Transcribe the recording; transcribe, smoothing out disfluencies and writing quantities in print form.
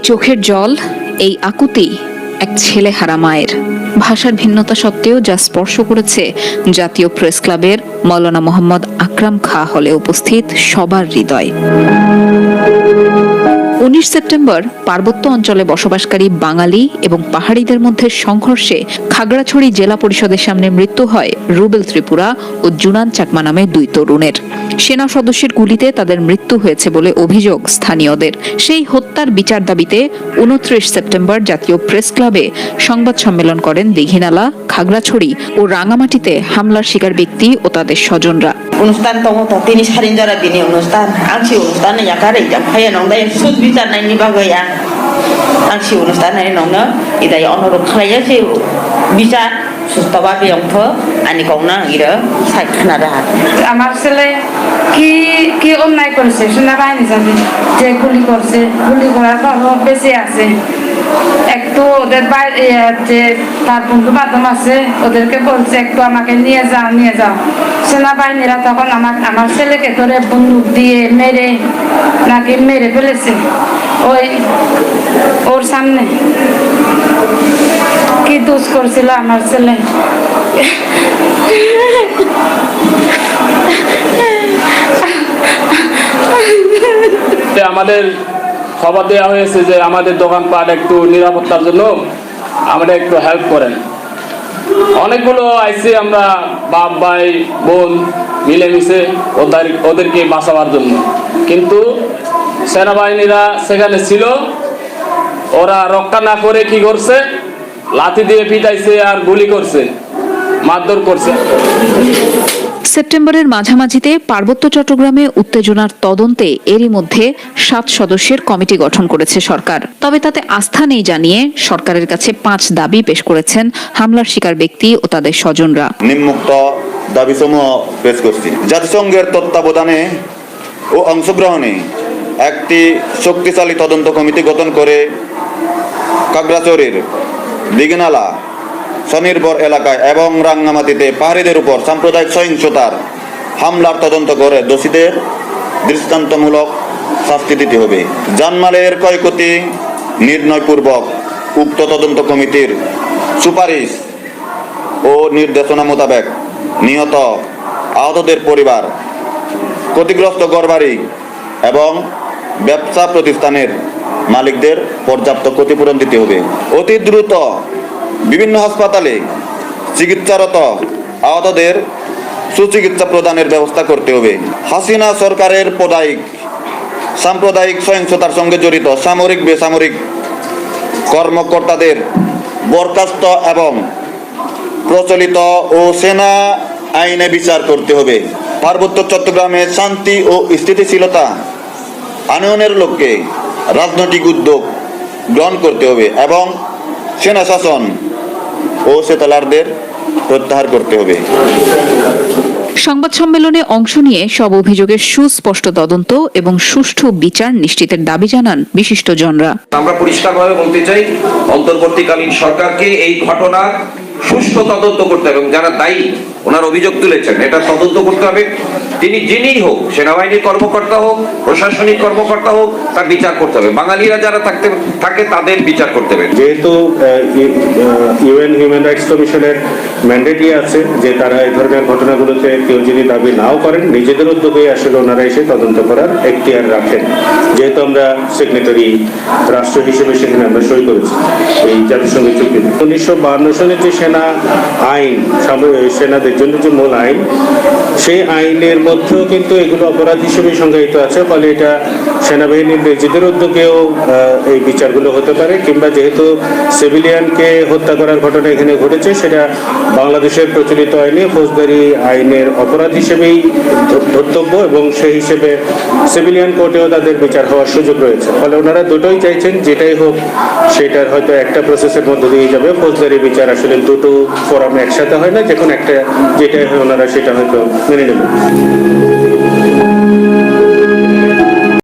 চোখের জল, এই আকুতি এক ছেলেহারা মায়ের। ভাষার ভিন্নতা সত্ত্বেও যা স্পর্শ করেছে জাতীয় প্রেস ক্লাবের মওলানা মোহাম্মদ আকরাম খাঁ হলে উপস্থিত সবার হৃদয়। 19 সেপ্টেম্বর পার্বত্য অঞ্চলে বসবাসকারী বাঙালি এবং পাহাড়িদের মধ্যে সংঘর্ষে খাগড়াছড়ি জেলা পরিষদের সামনে মৃত্যু হয় রুবেল ত্রিপুরা ও জুনান চাকমা নামে 2 তরুণের। সেনা সদস্যের গুলিতে তাদের মৃত্যু হয়েছে বলে অভিযোগ স্থানীয়দের। সেই হত্যার বিচার দাবিতে 29 সেপ্টেম্বর জাতীয় প্রেস ক্লাবে সংবাদ সম্মেলন করেন দীঘিনালা, খাগড়াছড়ি ও রাঙামাটিতে হামলার শিকার ব্যক্তি ও তাদের স্বজনরা। অনুষ্ঠান তমতো তিনি সারিন যারা দিনে অনুষ্ঠান আংশি অনুষ্ঠান ইয়াকারে জাফায়া নংদাই সুদ বিচার নাইনি বাগয়া আংশি অনুষ্ঠান নাইনি নংনা ইদাই অনুরোধ খালাইয়াছে বিচার সুস্থভাবে অংশ আনি কংনা ইরা সাইখানা রাহা। আমার ছেলে কি অন্যায় করেছে সেনাবাহিনী যাবে যে গুলি করছে, গুলি করার পর বেঁচে আছে। একটু ওদের বাইরে যে তার বন্ধু বান্ধব আছে ওদেরকে বলছে একটু আমাকে নিয়ে যাও। সেনাবাহিনীরা তখন আমার ছেলেকে ধরে বন্দুক দিয়ে মেরে ফেলেছে ওর সামনে। কি দোষ করছিল আমার ছেলে। আমাদের খবর দেওয়া হয়েছে যে আমাদের দোকানপাট একটু নিরাপত্তার জন্য আমাদের একটু হেল্প করেন। অনেকগুলো আইসি আমরা বাপ ভাই বোন মিলেমিশে ওদেরকে বাঁচাবার জন্য, কিন্তু সেনাবাহিনীরা সেখানে ছিল। ওরা রক্ষা না করে কি করছে, লাঠি দিয়ে পিটাইছে আর গুলি করছে, মারধর করছে। সেপ্টেম্বরের মাঝামাঝিতে পার্বত্য চট্টগ্রামে উত্তেজনার তদন্তে এরই মধ্যে 7 সদস্যের কমিটি গঠন করেছে সরকার। তবে তাতে আস্থা নেই জানিয়ে সরকারের কাছে 5 দাবি পেশ করেছেন হামলার শিকার ব্যক্তি ও তাদের স্বজনরা। নিম্নোক্ত দাবিসমূহ পেশ করছি। জাতিসংঘের তত্ত্বাবধানে ও অংশগ্রহণে একটি শক্তিশালী তদন্ত কমিটি গঠন করে খাগড়াছড়ির দীঘিনালা, স্বনির্ভর এলাকায় এবং রাঙ্গামাটিতে পাহাড়িদের উপর সাম্প্রদায়িক সহিংসতার হামলার তদন্ত করে দোষীদের দৃষ্টান্তমূলক শাস্তি দিতে হবে। জানমালের ক্ষয়ক্ষতি নির্ণয়পূর্বক উক্ত তদন্ত কমিটির সুপারিশ ও নির্দেশনা মোতাবেক নিহত আহতদের পরিবার, ক্ষতিগ্রস্ত ঘরবাড়ি এবং ব্যবসা প্রতিষ্ঠানের মালিকদের পর্যাপ্ত ক্ষতিপূরণ দিতে হবে। অতি দ্রুত বিভিন্ন হাসপাতালে চিকিৎসারত আহতদের সুচিকিৎসা প্রদানের ব্যবস্থা করতে হবে। হাসিনা সরকারের সাম্প্রদায়িক সহিংসতার সঙ্গে জড়িত সামরিক বেসামরিক কর্মকর্তাদের বরখাস্ত এবং প্রচলিত ও সেনা আইনে বিচার করতে হবে। পার্বত্য চট্টগ্রামে শান্তি ও স্থিতিশীলতা আনয়নের লক্ষ্যে রাজনৈতিক উদ্যোগ গ্রহণ করতে হবে এবং সেনা শাসন ও সেতালারদের প্রত্যাহার করতে হবে। সংবাদ সম্মেলনে অংশ নিয়ে সব অভিযোগের সুস্পষ্ট তদন্ত এবং সুষ্ঠু বিচার নিশ্চিতের দাবি জানান বিশিষ্টজনরা। আমরা পরিষ্কারভাবে বলতে চাই, অন্তর্বর্তীকালীন সরকারকে এই ঘটনার সুষ্ঠু তদন্ত করতে হবে এবং যারা দায়ী ওনার অভিযোগ তুলেছেন এটা তদন্ত করতে হবে। তিনি যিনিই হোক, সেনাবাহিনীর কর্মকর্তা হোক, প্রশাসনিক কর্মকর্তা হোক, তার বিচার করতে হবে। বাঙালিরা যারা থাকে তাদের বিচার করতে হবে। যেহেতু ইউএন হিউম্যান রাইটস কমিশনের ম্যান্ডেটই আছে যে তারা এই ধরনের ঘটনাগুলোতে কেউ যদি দাবি নাও করেন নিজেদের উদ্যোগে আসলে ওনারা এসে তদন্ত করার এখতিয়ার রাখেন। যেহেতু আমরা সিগনেটারি রাষ্ট্র হিসেবে সেখানে আমরা সই করেছি এই জাতিসংঘের চুক্তিতে। 1952 সালের যে সেনা আইন, সেনাদের জন্য যে মূল আইন, সেই আইনের মধ্যেও কিন্তু এগুলো অপরাধ হিসেবে সংজ্ঞায়িত আছে। ফলে এটা সেনাবাহিনীর নিজেদের উদ্যোগেও এই বিচারগুলো হতে পারে, কিংবা যেহেতু সিভিলিয়ানকে হত্যা করার ঘটনা এখানে ঘটেছে সেটা বাংলাদেশের প্রচলিত আইনে ফৌজদারি আইনের অপরাধ হিসেবেই ধর্তব্য এবং সেই হিসেবে সিভিলিয়ান কোর্টেও তাদের বিচার হওয়ার সুযোগ রয়েছে। ফলে ওনারা দুটোই চাইছেন, যেটাই হোক সেটার হয়তো একটা প্রসেসের মধ্যে দিয়ে যাবে। ফৌজদারি বিচার আসলে দুটো ফোরামে একসাথে হয় না, যখন একটা যেটাই হয় ওনারা সেটা হয়তো মেনে নেবেন।